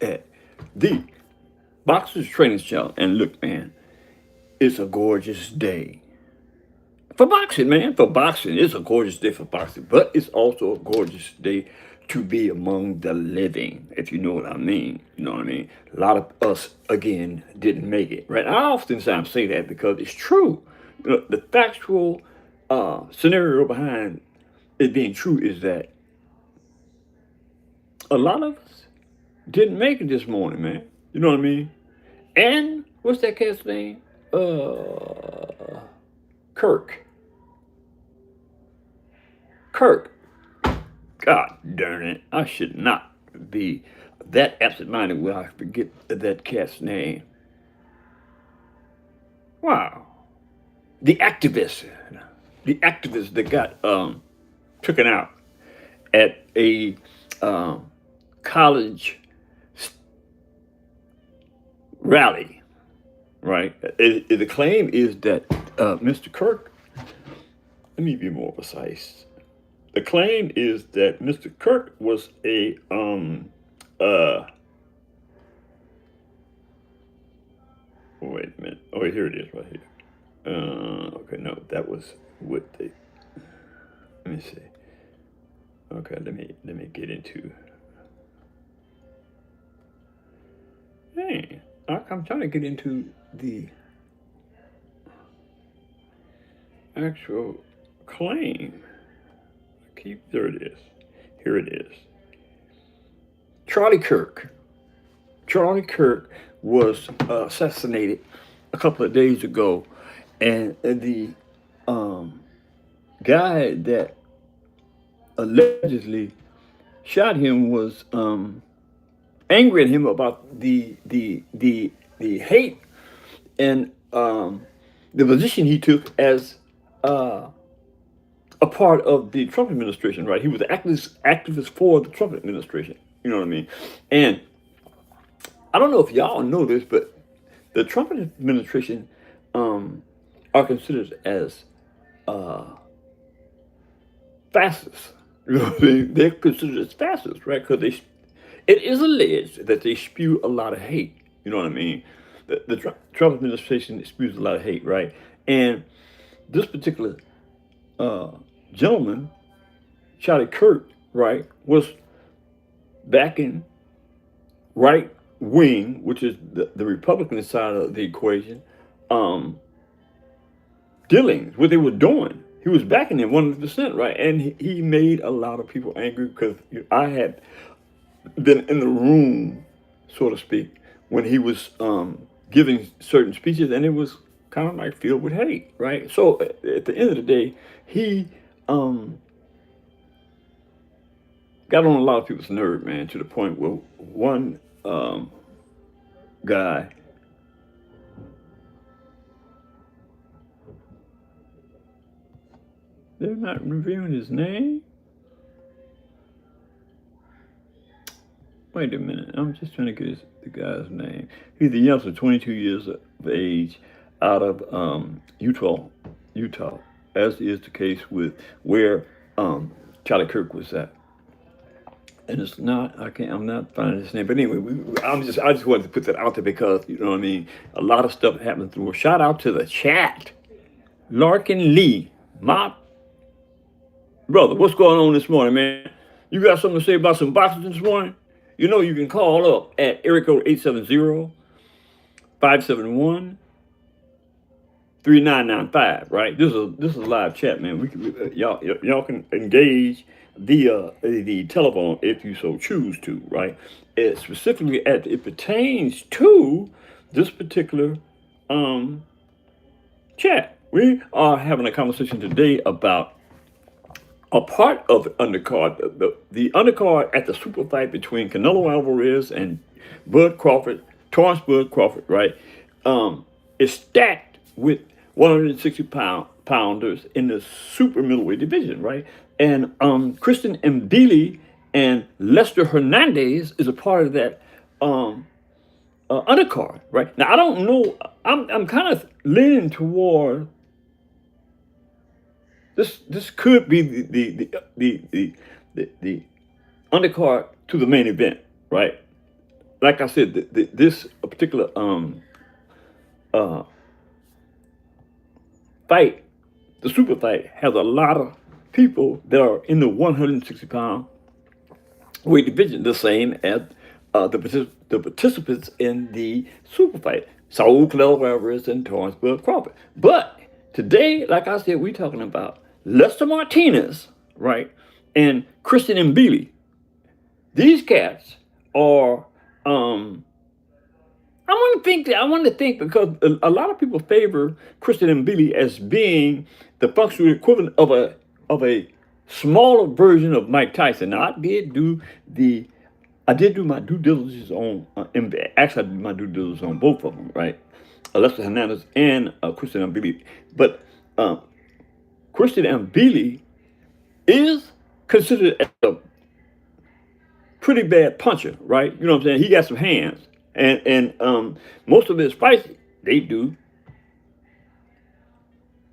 at the Boxers Training Channel. And look, man, it's a gorgeous day for boxing, man. For boxing, it's a gorgeous day for boxing, but it's also a gorgeous day to be among the living, if you know what I mean. You know what I mean? A lot of us, again, didn't make it, right? I oftentimes say that because it's true. You know, the factual scenario behind it being true is that a lot of us didn't make it this morning, man. You know what I mean? And what's that cat's name? Kirk. Kirk. God darn it. I should not be that absent-minded where I forget that cat's name. Wow. The activist. The activist that got taken out at a college rally, right? The claim is that Mr. Kirk, let me be more precise. The claim is that Mr. Kirk was a wait a minute. Oh, wait, here it is right here. Okay, no, that was what they. Let me see. Okay, let me get into. Hey, I'm trying to get into the actual claim. There it is. Here it is. Charlie Kirk. Charlie Kirk was assassinated a couple of days ago, and the guy that allegedly shot him was angry at him about the hate and the position he took as a part of the Trump administration, right? He was an activist for the Trump administration. You know what I mean? And I don't know if y'all know this, but the Trump administration are considered as fascists. You know what I mean? They're considered as fascists, right? Because it is alleged that they spew a lot of hate. You know what I mean? The Trump administration spews a lot of hate, right? And this particular gentleman, Charlie Kirk, right, was backing right wing, which is the Republican side of the equation, dealings, what they were doing. He was backing them 100%, right? And he made a lot of people angry because I had been in the room, so to speak, when he was giving certain speeches, and it was kind of like filled with hate, right? So at the end of the day, he got on a lot of people's nerve, man, to the point where one guy, they're not revealing his name. Wait a minute, I'm just trying to get the guy's name. He's a youngster, 22 years of age, out of Utah, as is the case with where Charlie Kirk was at. And it's not, I'm not finding his name. But anyway, I just wanted to put that out there because, you know what I mean, a lot of stuff happened through. Shout out to the chat. Larkin Lee, my brother, what's going on this morning, man? You got something to say about some boxing this morning? You know you can call up at area code 870-571-3995, right? This is a live chat, man. Y'all can engage via the telephone if you so choose to, right? Specifically as it pertains to this particular chat. We are having a conversation today about a part of the undercard, the undercard at the super fight between Canelo Alvarez and Torrance Bud Crawford, right? Is stacked with 160-pounders in the super middleweight division, right? And Christian Mbilli and Lester Hernandez is a part of that undercard, right? Now I don't know. I'm kind of leaning toward this could be the undercard to the main event, right? like I said, this particular uh, fight, the super fight, has a lot of people that are in the 160-pound weight division, the same as the participants in the super fight. Saul Canelo Alvarez and Torrance Crawford. But today, like I said, we're talking about Lester Martinez, right, and Christian Mbilli. These cats are. I want to think because a lot of people favor Christian Mbilli as being the functional equivalent of a smaller version of Mike Tyson. Now, I did do my due diligence on actually I did my due diligence on both of them, right? Alexis Hernandez and Christian Mbilli. But Christian Mbilli is considered a pretty bad puncher, right? You know what I'm saying? He got some hands, and most of his fights they do.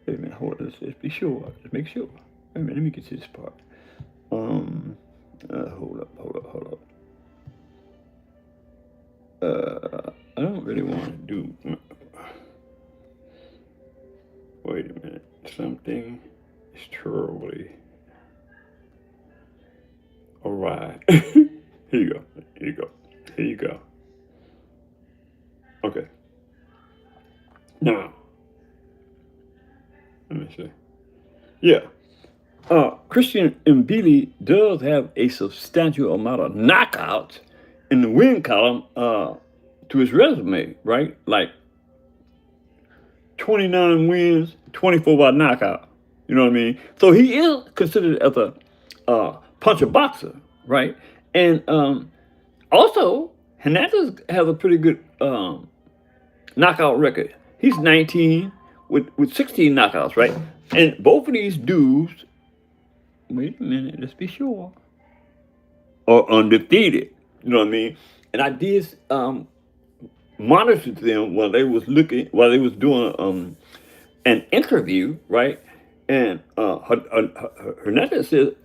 Wait a minute, hold on. Let's be sure. Let's make sure. Wait a minute, let me get to this part. Hold up. I don't really want to do. Wait a minute. Something is terribly awry. Here you go. Okay. Now, let me see. Yeah. Christian Mbilli does have a substantial amount of knockouts in the win column to his resume, right? Like 29 wins, 24 by knockout. You know what I mean? So he is considered as a puncher boxer, right? And also, Hernandez has a pretty good knockout record. He's 19 with 16 knockouts, right? And both of these dudes, wait a minute, let's be sure, are undefeated. You know what I mean? And I did monitor them while they was doing an interview, right? And Hernandez said,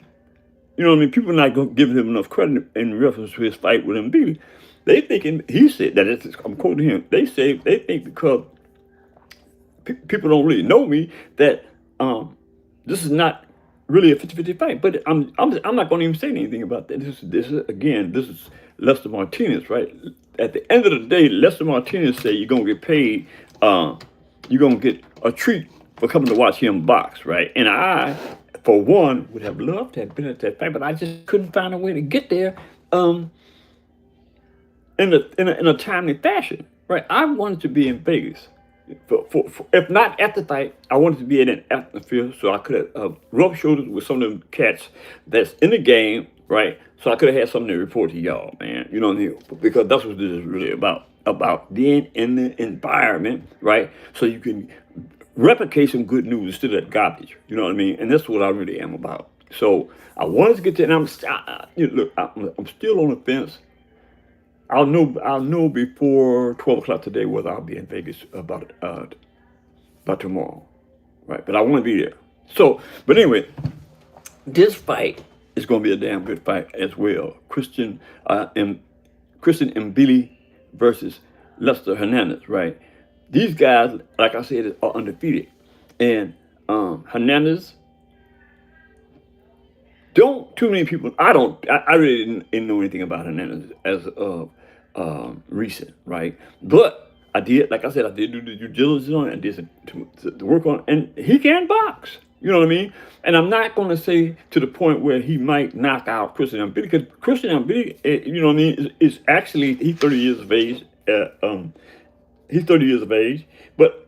you know what I mean, people are not giving him enough credit in reference to his fight with Mbilli. They thinking, he said, I'm quoting him, they think because people don't really know me, that this is not really a 50-50 fight. But I'm not going to even say anything about that. This is Lester Martinez, right? At the end of the day, Lester Martinez said you're going to get paid, you're going to get a treat for coming to watch him box, right? And I, for one, would have loved to have been at that fight, but I just couldn't find a way to get there in a timely fashion, right? I wanted to be in Vegas. For if not at the fight, I wanted to be in an atmosphere so I could have rubbed shoulders with some of them cats that's in the game, right? So I could have had something to report to y'all, man. You know what I mean? Because that's what this is really about being in the environment, right? So you can replicate some good news instead of that garbage. You know what I mean? And that's what I really am about. So I wanted to get to, and I'm still on the fence. I'll know before 12 o'clock today whether I'll be in Vegas about tomorrow, right? But I want to be there. So, but anyway, this fight is going to be a damn good fight as well. Christian Mbilli versus Lester Hernandez, right? These guys, like I said, are undefeated, and Hernandez. Don't too many people. I really didn't know anything about Hernandez as of recent, right? But I did, like I said, I did do the due diligence on it. I did to work on it, and he can box. You know what I mean? And I'm not going to say to the point where he might knock out Christian Mbilli, because Christian Mbilli, you know what I mean, is actually, he's 30 years of age. He's 30 years of age. But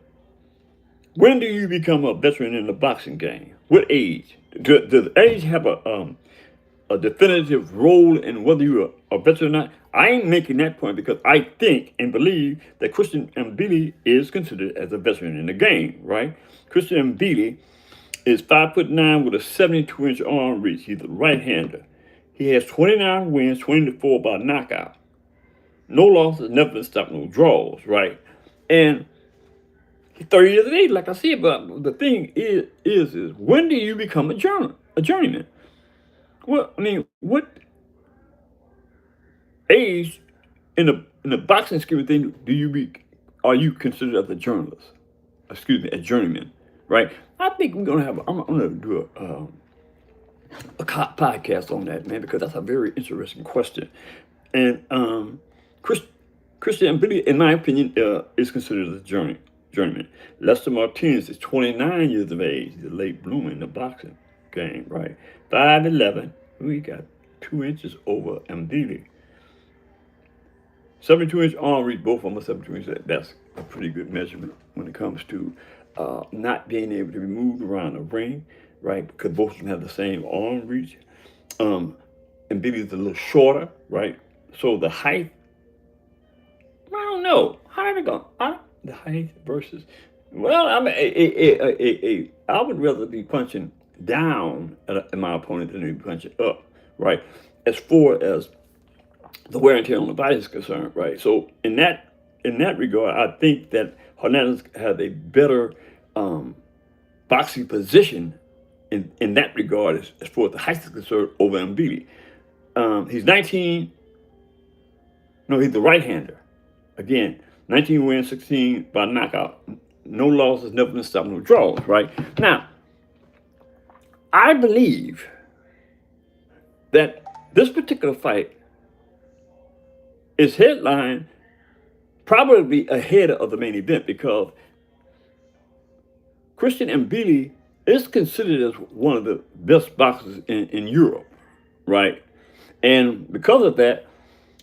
when do you become a veteran in the boxing game? What age? Does age have a definitive role in whether you're a veteran or not? I ain't making that point because I think and believe that Christian Mbilli is considered as a veteran in the game, right? Christian Mbilli is 5'9" with a 72-inch arm reach. He's a right-hander. He has 29 wins, 24 by knockout. No losses, never been stopped, no draws, right? And he's 30 years of age, like I said, but the thing is when do you become a journeyman? Well, I mean, what age in the boxing scheme of things, are you considered as a journalist? Excuse me, a journeyman, right? I think I'm gonna do a podcast on that, man, because that's a very interesting question. And Chris, Christian Mbilli, in my opinion, is considered a journeyman. Lester Martinez is 29 years of age. He's a late bloomer in the boxing game, right? 5'11". We got 2 inches over Mbilli. 72-inch arm reach, both of them are 72 inches. That's a pretty good measurement when it comes to not being able to be moved around the ring, right? Because both of them have the same arm reach. And Billy's a little shorter, right? So the height, I don't know. How did it go? The height versus, well, I mean, I would rather be punching down at my opponent than to be punching up, right? As far as the wear and tear on the body is concerned, right? So in that regard, I think that Hernandez has a better boxing position in that regard as far as the height is concerned over Mbilli. He's 19. No, he's the right-hander. Again, 19 wins, 16 by knockout. No losses, never been stopped, no draws, right? Now, I believe that this particular fight is headlined probably ahead of the main event because Christian Mbilli is considered as one of the best boxers in Europe, right? And because of that,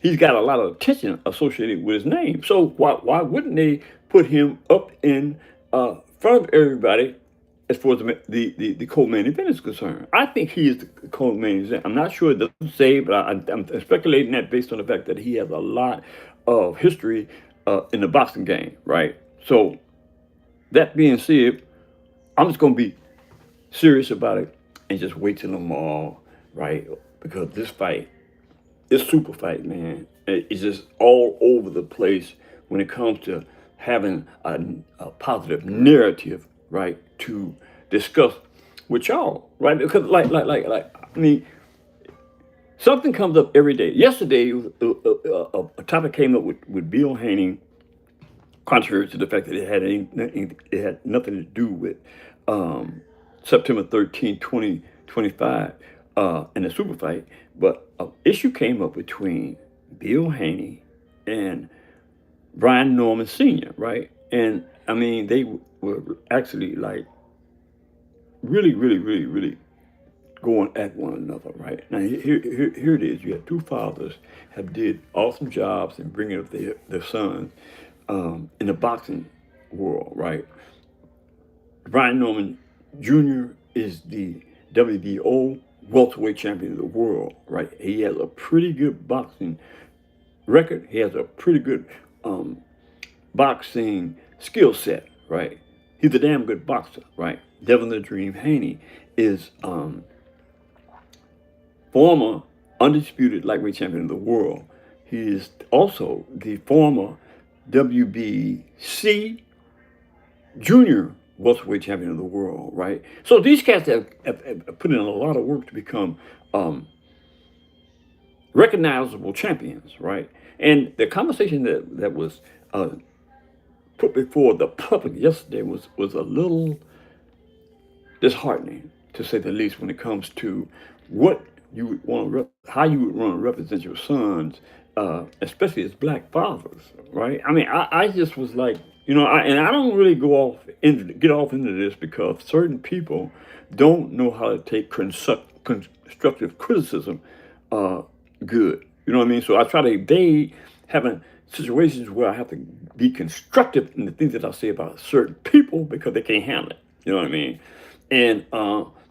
he's got a lot of attention associated with his name. So why wouldn't they put him up in front of everybody as far as the co-main event is concerned? I think he is the co-main event. I'm not sure it doesn't say, but I'm speculating that based on the fact that he has a lot of history in the boxing game, right? So that being said, I'm just going to be serious about it and just wait till tomorrow, right? Because this fight, this super fight, man, it's just all over the place when it comes to having a positive narrative, right, to discuss with y'all, right? Because I mean, something comes up every day. Yesterday, a topic came up with Bill Haney, contrary to the fact that it had nothing to do with September 13, 2025, in the super fight, but an issue came up between Bill Haney and Brian Norman Sr., right? And I mean, they were actually like really going at one another, right? Now here it is. You have two fathers have did awesome jobs in bringing up their sons in the boxing world, right? Brian Norman Jr. is the WBO welterweight champion of the world, right? He has a pretty good boxing record. He has a pretty good boxing skill set, right? He's a damn good boxer, right? Devin the Dream Haney is former undisputed lightweight champion of the world. He is also the former WBC junior welterweight champion of the world, right? So these cats have put in a lot of work to become recognizable champions, right? And the conversation that was put before the public yesterday was a little disheartening, to say the least, when it comes to what you would want to how you would want to represent your sons, especially as black fathers, right? I mean, I just was like, you know, I don't really get off into this because certain people don't know how to take constructive criticism good. You know what I mean? So I try to evade having situations where I have to be constructive in the things that I say about certain people because they can't handle it. You know what I mean? And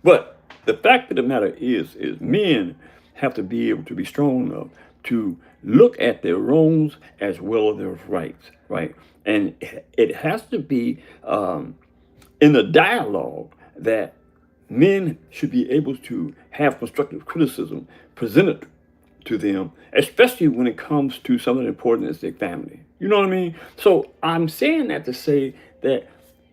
but the fact of the matter is men have to be able to be strong enough to look at their wrongs as well as their rights, right? And it has to be in the dialogue that men should be able to have constructive criticism presented to them, especially when it comes to something important as their family. You know what I mean? So I'm saying that to say that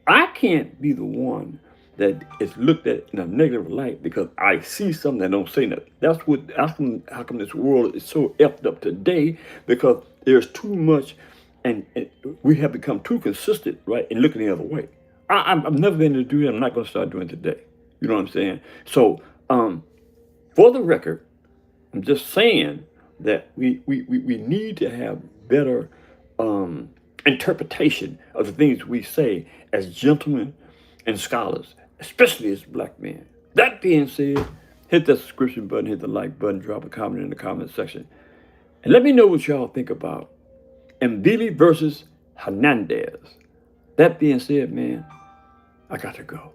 I can't be the one that is looked at in a negative light because I see something that don't say nothing. How come this world is so effed up today, because there's too much, and we have become too consistent, right, in looking the other way. I've never been able to do that. I'm not going to start doing it today. You know what I'm saying? So, for the record, I'm just saying that we need to have better interpretation of the things we say as gentlemen and scholars, especially as black men. That being said, hit that subscription button, hit the like button, drop a comment in the comment section, and let me know what y'all think about Mbilli versus Hernandez. That being said, man, I got to go.